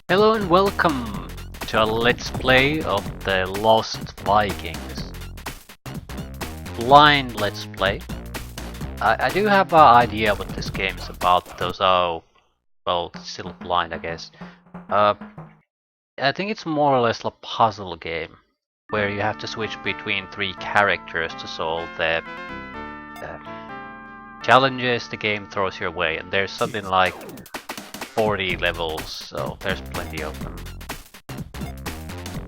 Hello and welcome to a Let's Play of the Lost Vikings. Blind Let's Play. I do have an idea what this game is about, though, so... well, it's still blind, I guess. I think it's more or less a puzzle game, where you have to switch between three characters to solve the challenges the game throws your way, and there's something like 40 levels, so there's plenty of them.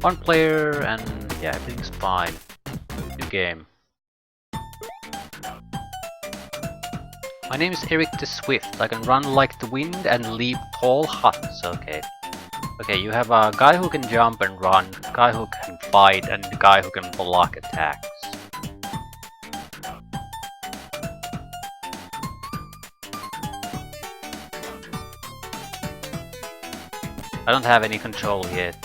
One player, and yeah, everything's fine. New game. My name is Eric the Swift. I can run like the wind and leap tall huts. Okay. Okay, you have a guy who can jump and run, a guy who can fight, and a guy who can block attacks. I don't have any control yet.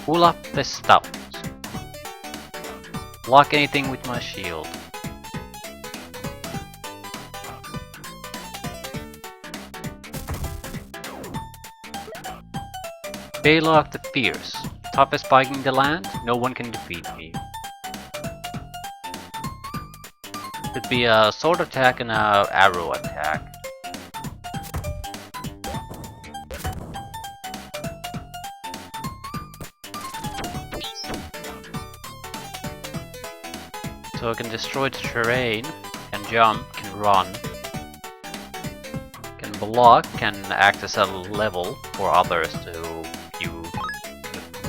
Pull up the stuff. Block anything with my shield. Baylock the Fierce. Toughest Viking in the land, no one can defeat me. Could be a sword attack and a arrow attack. So I can destroy the terrain, can jump, can run, can block, can act as a level for others to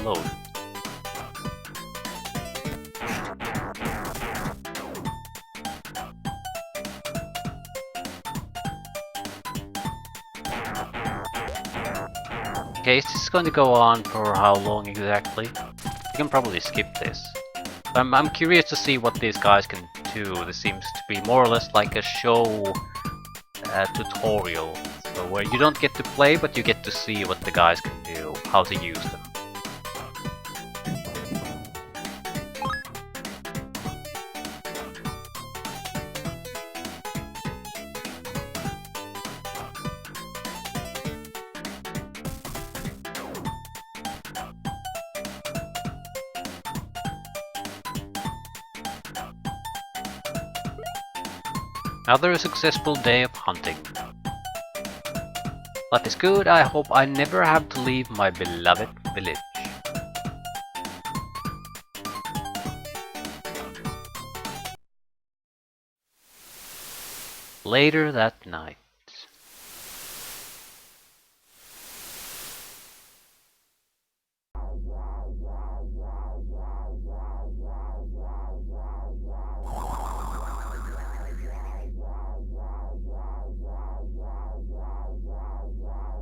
load. Okay, is this going to go on for how long exactly? You can probably skip this. I'm curious to see what these guys can do. This seems to be more or less like a show tutorial, so where you don't get to play, but you get to see what the guys can do, how to use them. Another successful day of hunting. Life is good, I hope I never have to leave my beloved village. Later that night.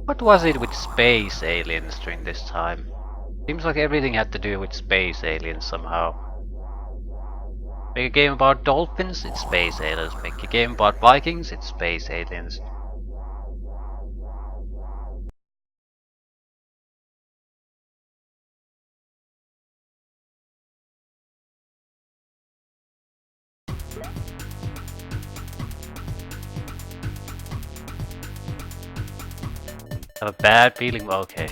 What was it with space aliens during this time? Seems like everything had to do with space aliens somehow. Make a game about dolphins, it's space aliens. Make a game about Vikings, it's space aliens. Have a bad feeling, okay.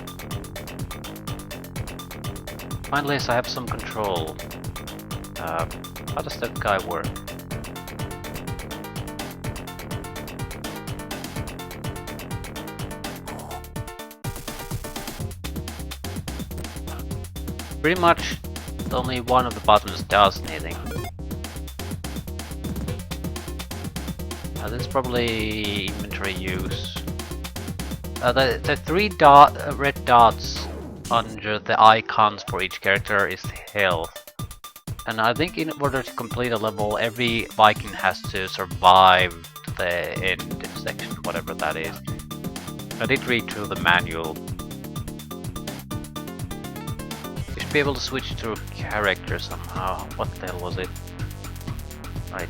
Finally, I have some control. How does that guy work? Pretty much only one of the buttons does anything. This is probably inventory use. The three red dots under the icons for each character is health. And I think in order to complete a level, every Viking has to survive to the end section, whatever that is. I did read through the manual. You should be able to switch to a character somehow. What the hell was it? Right.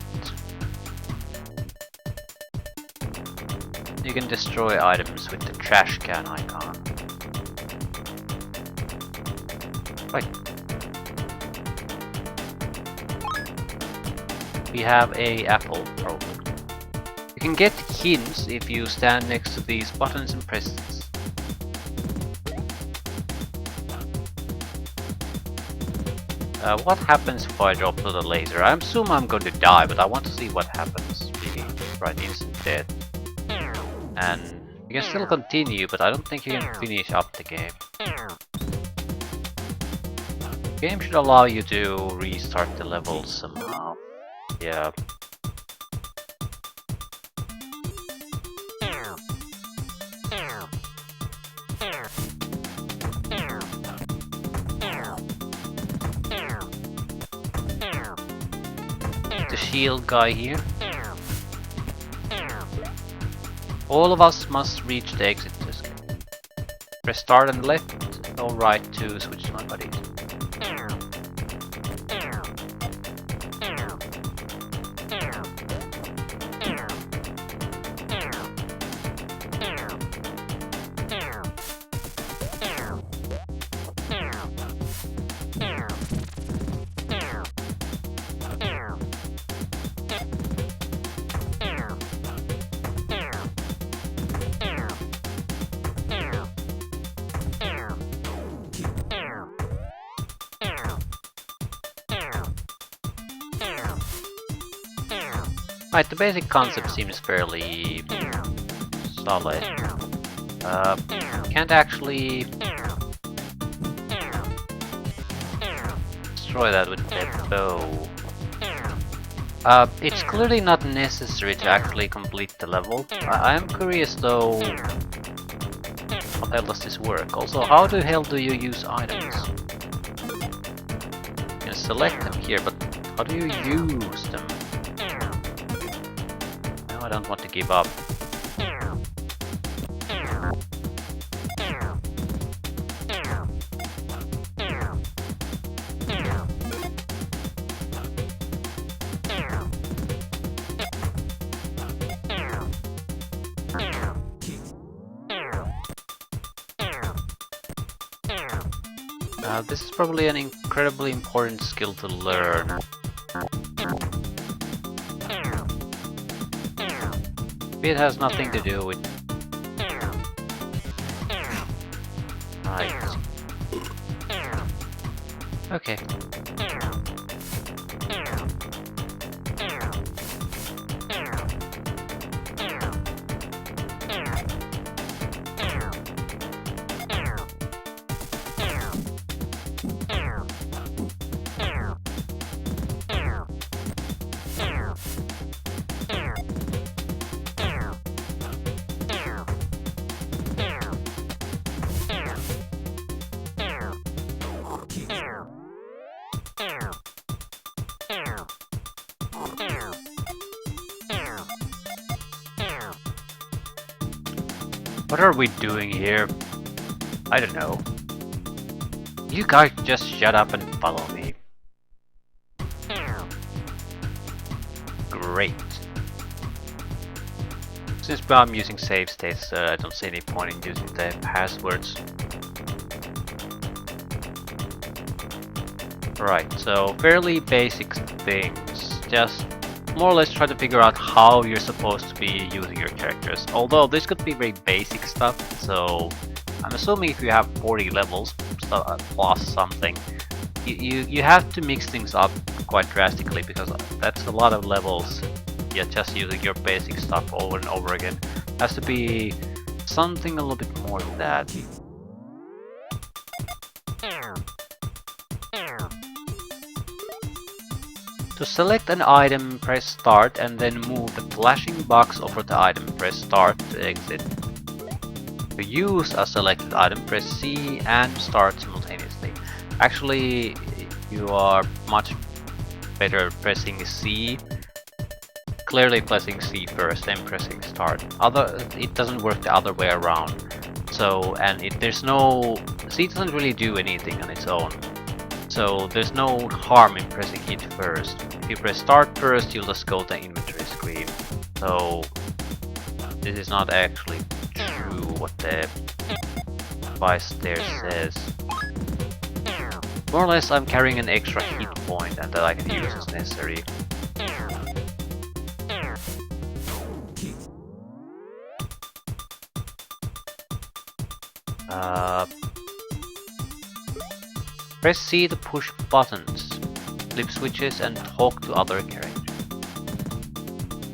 You can destroy items with the trash can icon. Right. We have a apple, probably. can get hints if you stand next to these buttons and press this. What happens if I drop to the laser? I assume I'm going to die, but I want to see what happens. Really, right, instant death. And you can still continue, but I don't think you can finish up the game. The game should allow you to restart the levels somehow. Yeah. The shield guy here. All of us must reach the exit to escape. Press start and left or right to switch to my buddies. Right, the basic concept seems fairly solid. Can't actually destroy that with the bow. It's clearly not necessary to actually complete the level. I am curious though, how the hell does this work? Also, how the hell do you use items? You can select them here, but how do you use them? I don't want to give up. This is probably an incredibly important skill to learn. It has nothing to do with... Right. Okay. What are we doing here? I don't know. You guys just shut up and follow me. Great. Since I'm using save states, I don't see any point in using the passwords. Right, so fairly basic things. Just more or less try to figure out how you're supposed to be using your characters. Although this could be very basic stuff, so I'm assuming if you have 40 levels plus something, you have to mix things up quite drastically, because that's a lot of levels. Yeah, just using your basic stuff over and over again. Has to be something a little bit more than that. To select an item, press start and then move the flashing box over the item, press start to exit. To use a selected item, press C and start simultaneously. Actually, you are much better pressing C. Clearly pressing C first, then pressing start. It doesn't work the other way around. So, and there's no... C doesn't really do anything on its own. So there's no harm in pressing it first. If you press start first, you'll just go to the inventory screen. So this is not actually true what the device there says. More or less I'm carrying an extra hit point and that I can use as necessary. Uh, Press C to push buttons, flip switches and talk to other characters.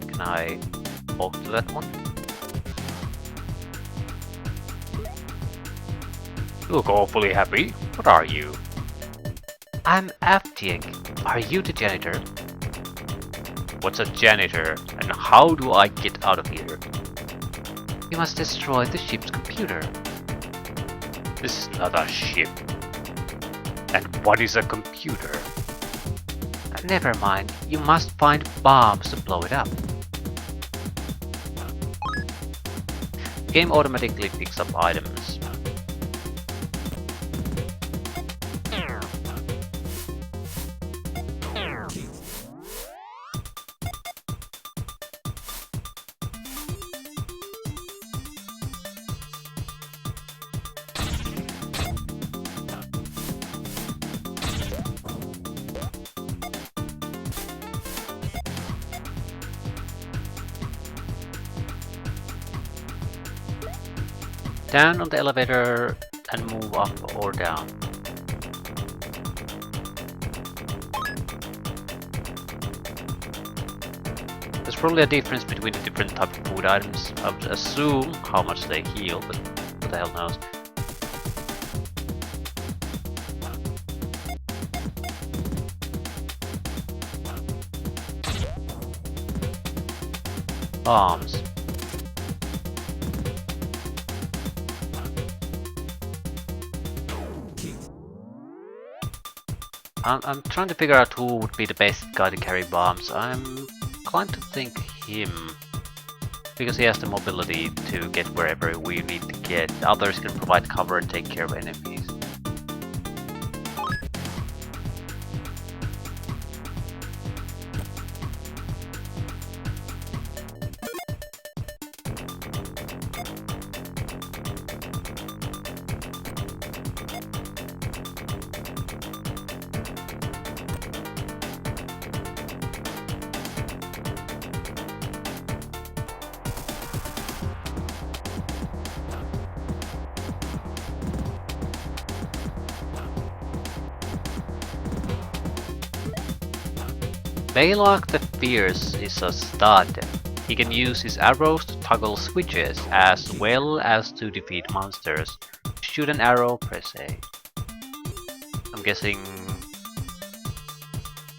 Can I talk to that one? You look awfully happy. What are you? I'm abducted. Are you the janitor? What's a janitor and how do I get out of here? You must destroy the ship's computer. This is not a ship. And what is a computer? Never mind, you must find bombs to blow it up. The game automatically picks up items. Down on the elevator and move up or down. There's probably a difference between the different type of food items. I would assume how much they heal, but who the hell knows. Bombs. I'm trying to figure out who would be the best guy to carry bombs. I'm inclined to think him. Because he has the mobility to get wherever we need to get. Others can provide cover and take care of enemies. Baylock the Fierce is a stud. He can use his arrows to toggle switches as well as to defeat monsters. Shoot an arrow, press A. I'm guessing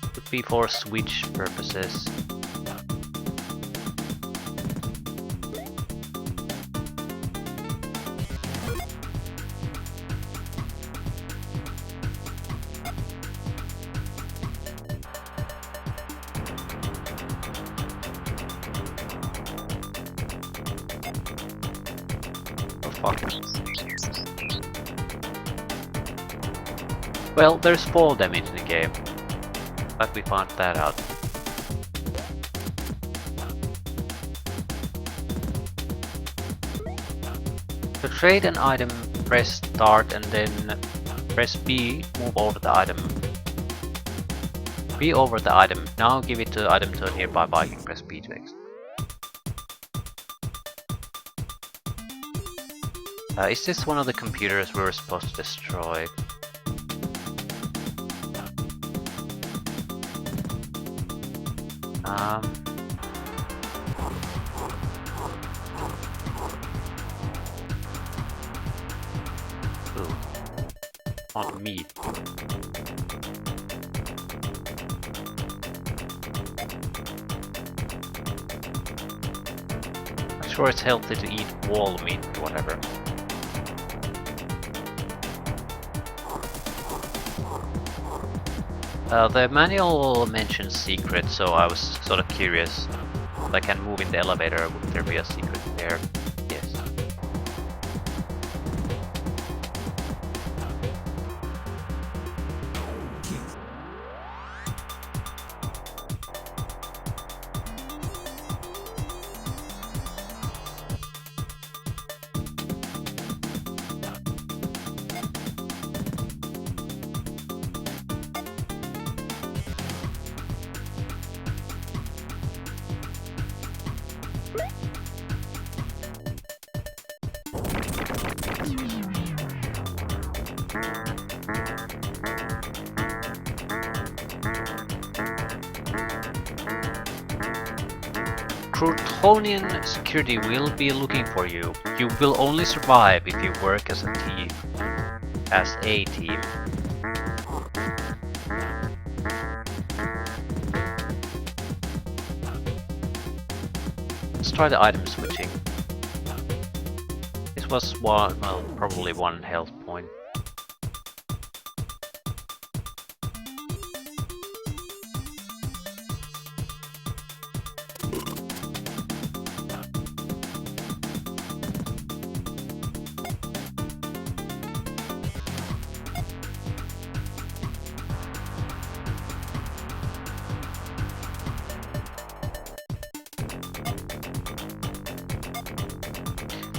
it would be for switch purposes. Well, there's fall damage in the game. But we found that out. To trade an item, press start and then press B, move over the item. B over the item. Now give it to item to a nearby Viking, press B to exit. Is this one of the computers we were supposed to destroy? Ooh. Want meat. I'm sure it's healthy to eat wall meat or whatever. The manual mentions secret, so I was sort of curious. If I can move in the elevator, would there be a secret there? Yes. Crotonian security will be looking for you. You will only survive if you work as a team. As a team. Let's try the item switching. This was one, well, probably one health point.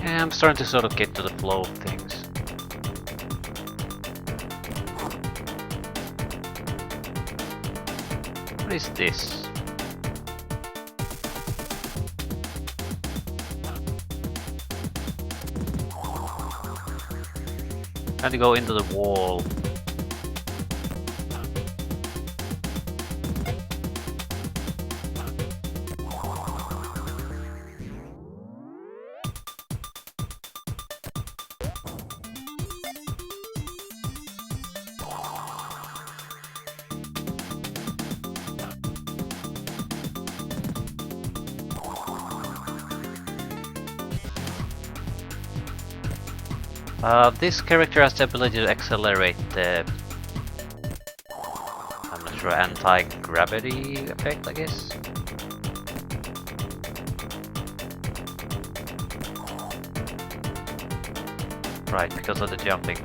Yeah, I'm starting to sort of get to the flow of things. What is this? Trying to go into the wall. This character has the ability to accelerate the, I'm not sure, anti-gravity effect, I guess? Right, because of the jumping.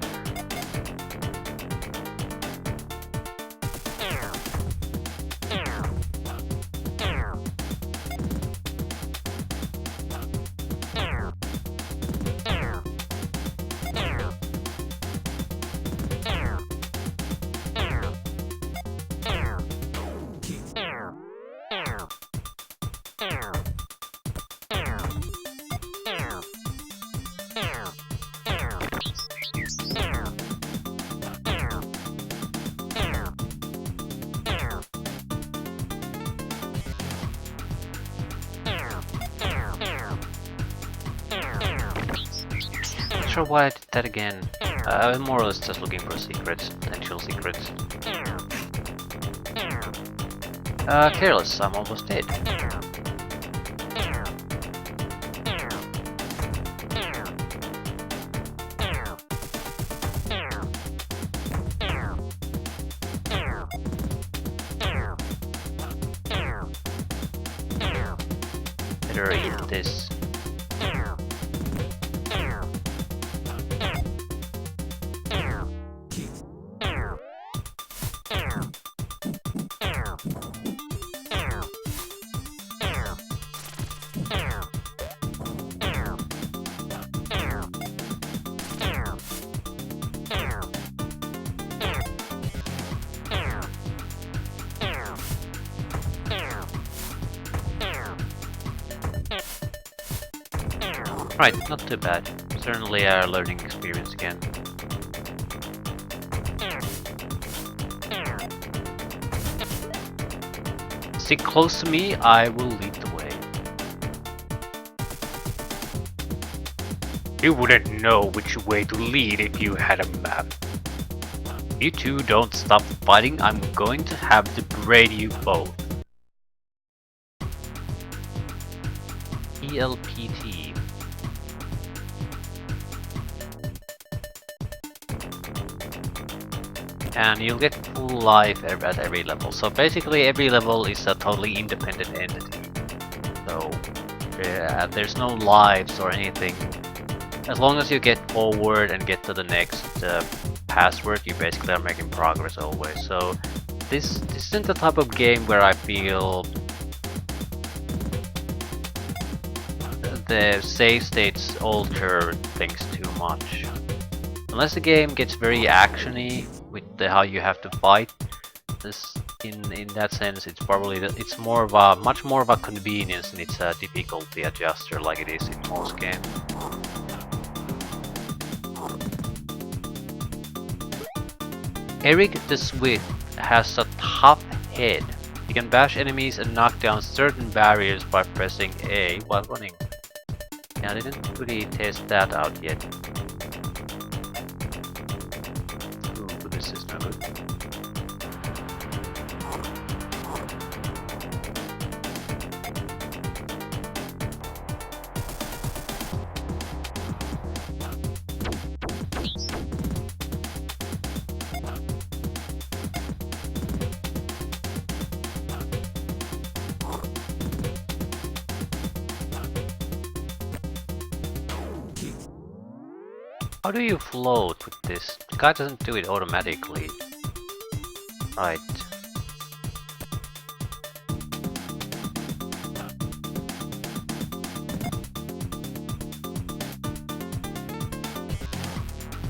Not sure why I did that again. I'm more or less just looking for secrets, potential secrets. Careless, I'm almost dead. Better eat this. Right, not too bad. Certainly a learning experience again. Stick close to me, I will lead the way. You wouldn't know which way to lead if you had a map. You two don't stop fighting, I'm going to have to braid you both. ELPT. And you'll get full life at every level. So basically every level is a totally independent entity. So there's no lives or anything. As long as you get forward and get to the next password, you basically are making progress always. So this isn't the type of game where I feel the save states alter things too much. Unless the game gets very actiony with how you have to fight, this in that sense it's probably it's more of a much more of a convenience and it's a difficulty adjuster like it is in most games. Eric the Swift has a tough head. You can bash enemies and knock down certain barriers by pressing A while running. Yeah, I didn't really test that out yet. Ooh, this is no good. How do you float with this? The guy doesn't do it automatically. Right.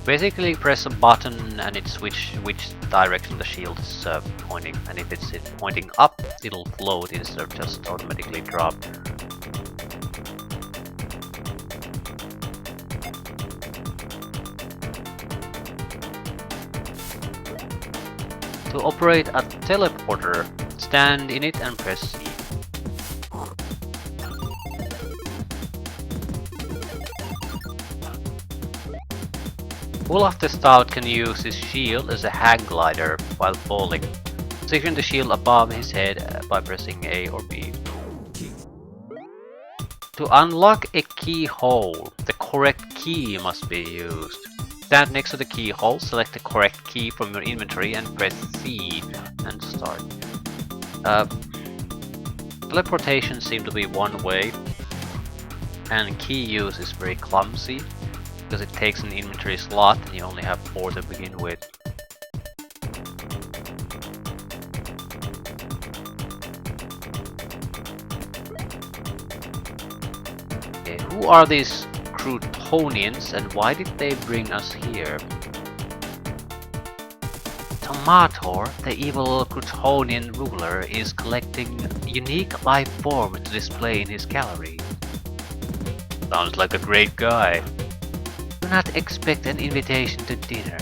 Basically press a button and it switch which direction the shield is pointing, and if it's pointing up, it'll float instead of just automatically drop. To operate a teleporter, stand in it and press C. Olaf the Stout can use his shield as a hang glider while falling. Position the shield above his head by pressing A or B. To unlock a keyhole, the correct key must be used. Stand next to the keyhole, select the correct key from your inventory and press C and start. Teleportation seems to be one way, and key use is very clumsy because it takes an inventory slot and you only have 4 to begin with. Okay, who are these Croutonians and why did they bring us here? Tomator, the evil Croutonian ruler, is collecting unique life forms to display in his gallery. Sounds like a great guy. Do not expect an invitation to dinner.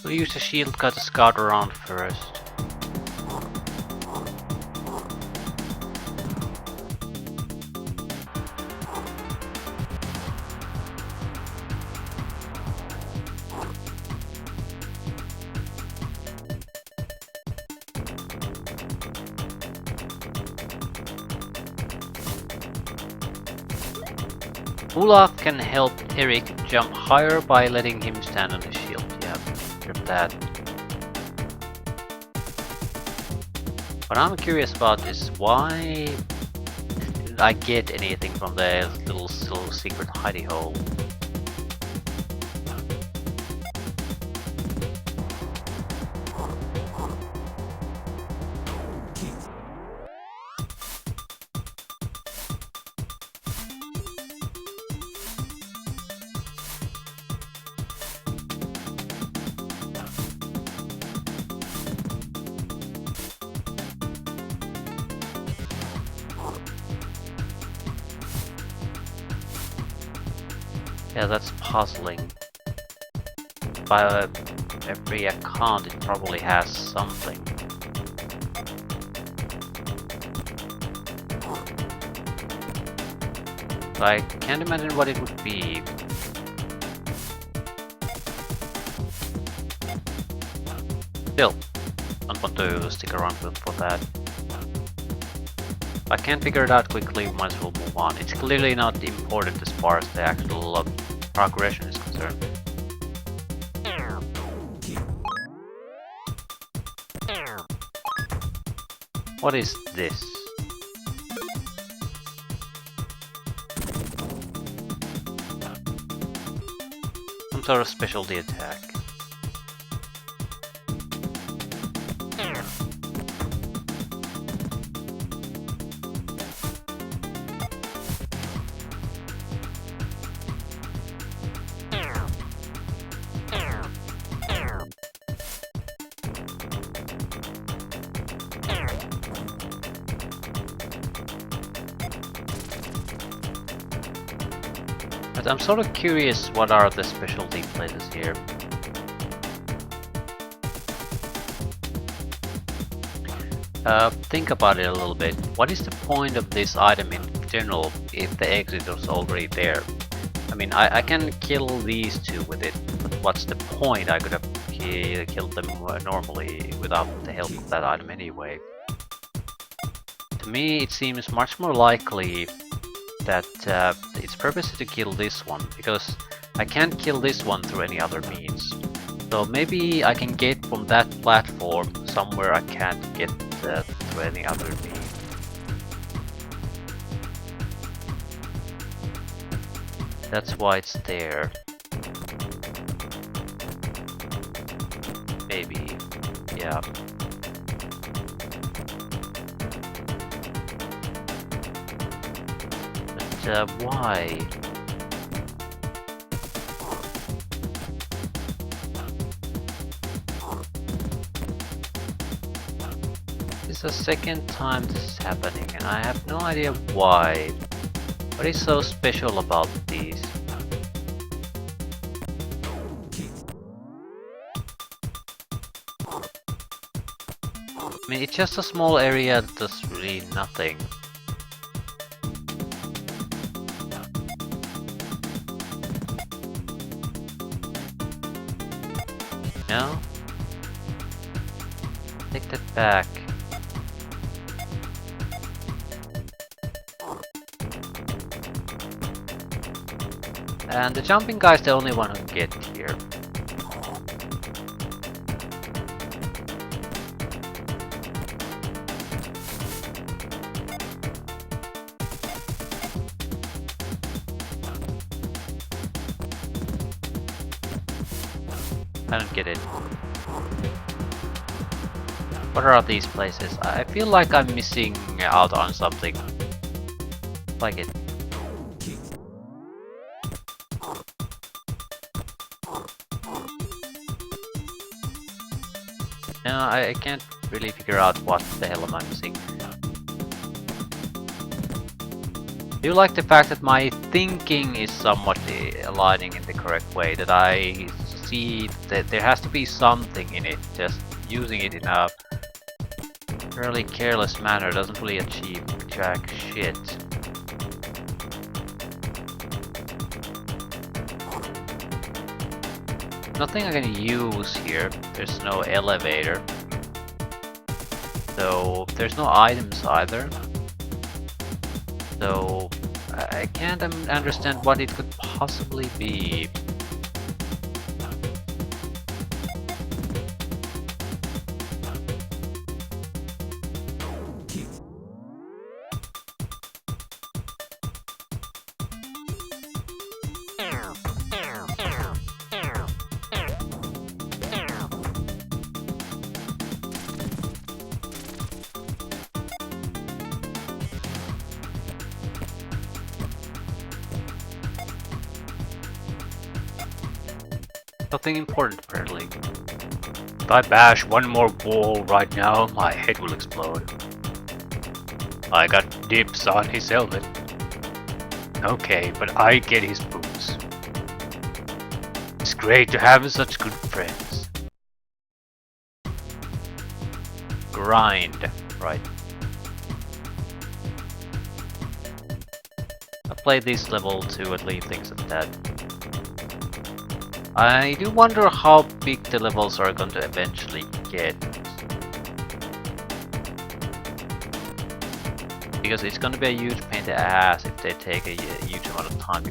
We'll use the shield guy to scout around first. Olaf can help Eric jump higher by letting him stand on his shield. Yeah, grab that. What I'm curious about is why didn't I get anything from the little secret hidey hole? Yeah, that's puzzling. By every account, it probably has something. But I can't imagine what it would be. Still, don't want to stick around for that. If I can't figure it out quickly, might as well move on. It's clearly not important as far as the actual progression is concerned. What is this? Some sort of specialty attack. But I'm sort of curious, what are the specialty places here? Think about it a little bit. What is the point of this item in general if the exit is already there? I mean, I can kill these two with it, but what's the point? I could have killed them normally without the help of that item anyway. To me, it seems much more likely that its purpose is to kill this one, because I can't kill this one through any other means. So maybe I can get from that platform somewhere I can't get through any other means. That's why it's there. Maybe, yeah. Why? This is the second time this is happening and I have no idea why. What is so special about these? I mean, it's just a small area that does really nothing. No? Take that back. And the jumping guy's the only one who can get here. I don't get it. What are these places? I feel like I'm missing out on something. Like it. No, I can't really figure out what the hell am I missing. I do like the fact that my thinking is somewhat aligning in the correct way, that I see that there has to be something in it. Just using it in a fairly careless manner doesn't really achieve jack shit. Nothing I can use here. There's no elevator. So there's no items either. So I can't understand what it could possibly be. Nothing important, apparently. If I bash one more wall right now, my head will explode. I got dips on his helmet. Okay, but I get his boots. It's great to have such good friends. Grind, right. I played this level to leave things at that. I do wonder how big the levels are going to eventually yet. Because it's gonna be a huge pain in the ass if they take a huge amount of time.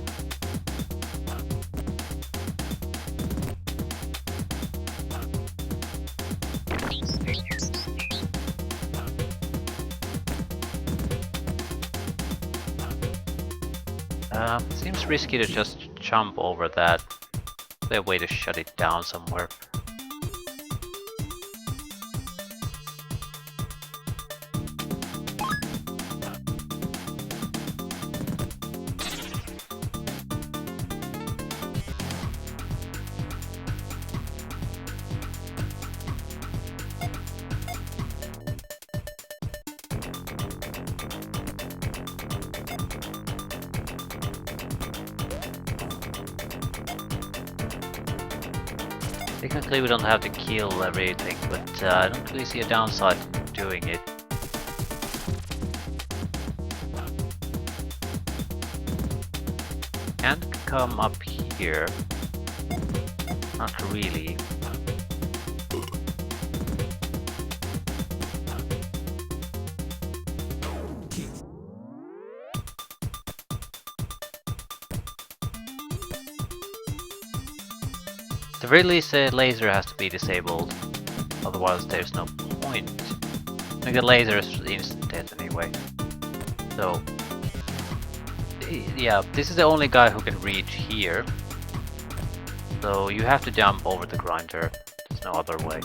Seems risky to just jump over that. There's a way to shut it down somewhere. Technically we don't have to kill everything, but I don't really see a downside to doing it. Can't come up here. Not really. At the very least, the laser has to be disabled, otherwise there's no point. I think the laser is instant death anyway. So, yeah, this is the only guy who can reach here. So you have to jump over the grinder. There's no other way.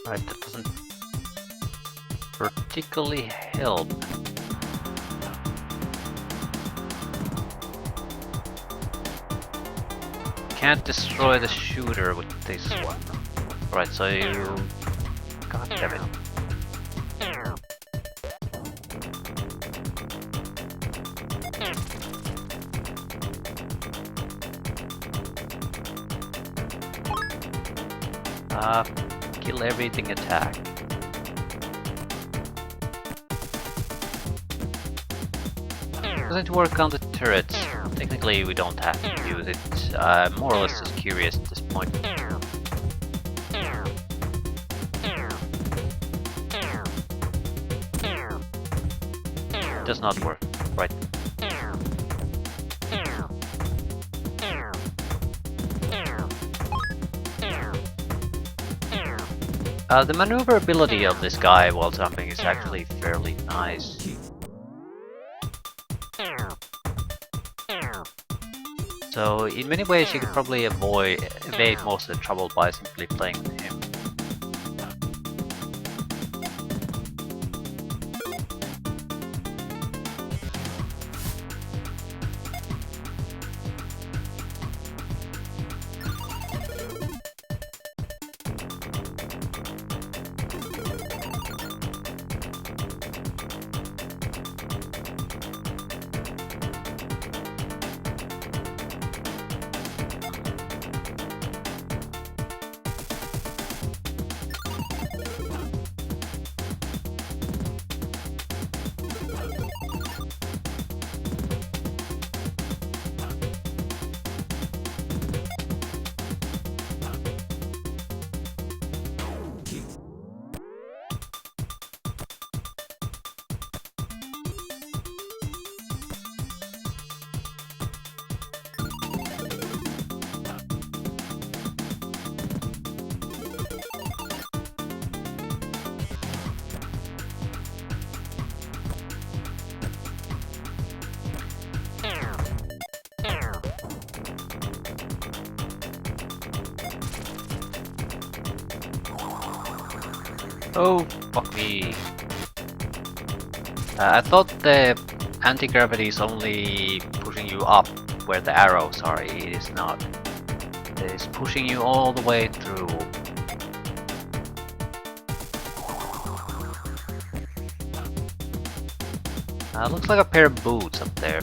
Right, that doesn't particularly help. Can't destroy the shooter with this one. Right, so you... God damn it. Kill everything attack. Doesn't work on the turrets. Technically we don't have to use it. I'm more or less just curious at this point. Does not work. Right. The maneuverability of this guy while jumping is actually fairly nice. So in many ways you could probably evade most of the trouble by simply playing with him. Oh, fuck me. I thought the anti-gravity is only pushing you up, where the arrows are. It is not. It is pushing you all the way through. Looks like a pair of boots up there.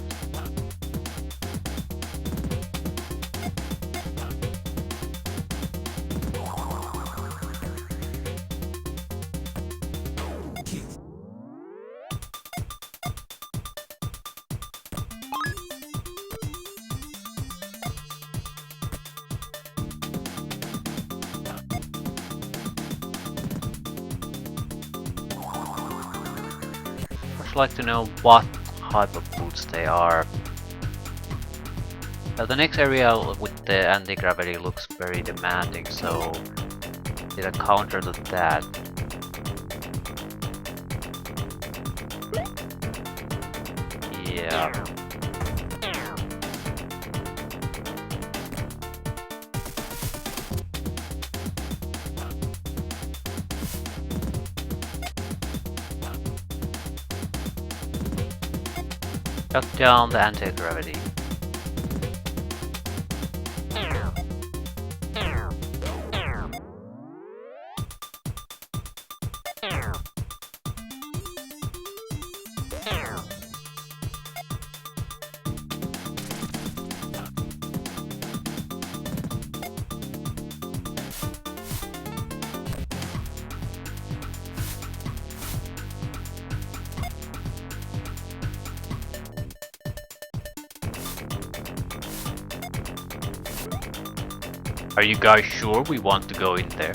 I'd like to know what type of boots they are. The next area with the anti-gravity looks very demanding, so did a counter to that. Yeah. Cut down the anti-gravity. Are you guys sure we want to go in there?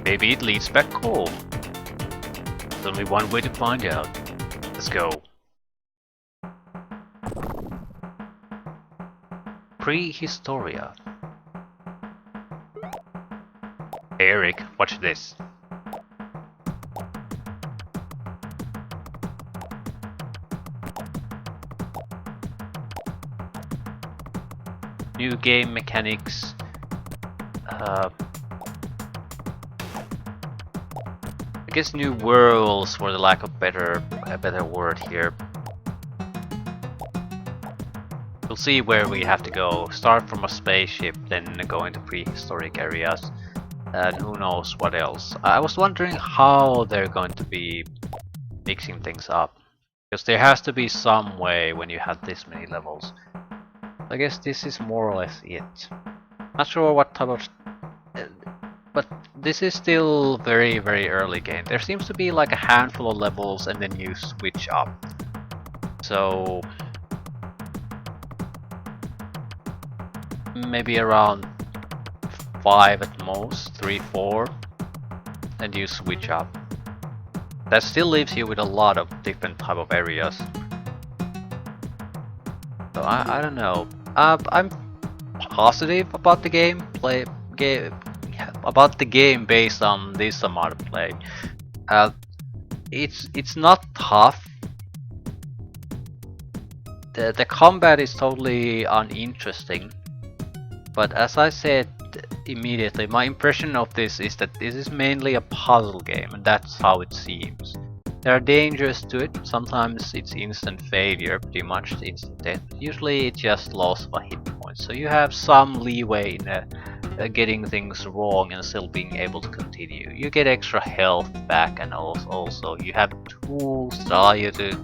Maybe it leads back home. There's only one way to find out. Let's go. Prehistoria. Hey Eric, watch this. New game mechanics. I guess new worlds, for the lack of a better word here. We'll see where we have to go. Start from a spaceship, then go into prehistoric areas, and who knows what else. I was wondering how they're going to be mixing things up, because there has to be some way when you have this many levels. I guess this is more or less it. Not sure what type of... but this is still very early game. There seems to be like a handful of levels and then you switch up. So... maybe around 5 at most, 3, 4. And you switch up. That still leaves you with a lot of different type of areas. So I don't know. I'm positive about the about the game based on this amount of play. It's not tough. The combat is totally uninteresting. But as I said immediately, my impression of this is that this is mainly a puzzle game, and that's how it seems. There are dangers to it. Sometimes it's instant failure, pretty much instant death. Usually it's just loss of a hit point, so you have some leeway in getting things wrong and still being able to continue. You get extra health back, and also you have tools that allow you to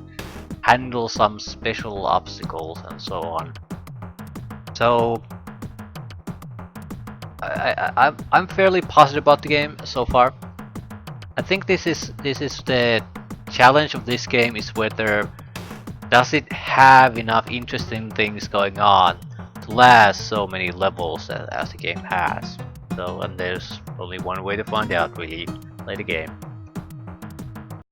handle some special obstacles and so on. So I'm fairly positive about the game so far. I think this is the challenge of this game, is whether does it have enough interesting things going on to last so many levels as the game has. So, and there's only one way to find out really. Play the game.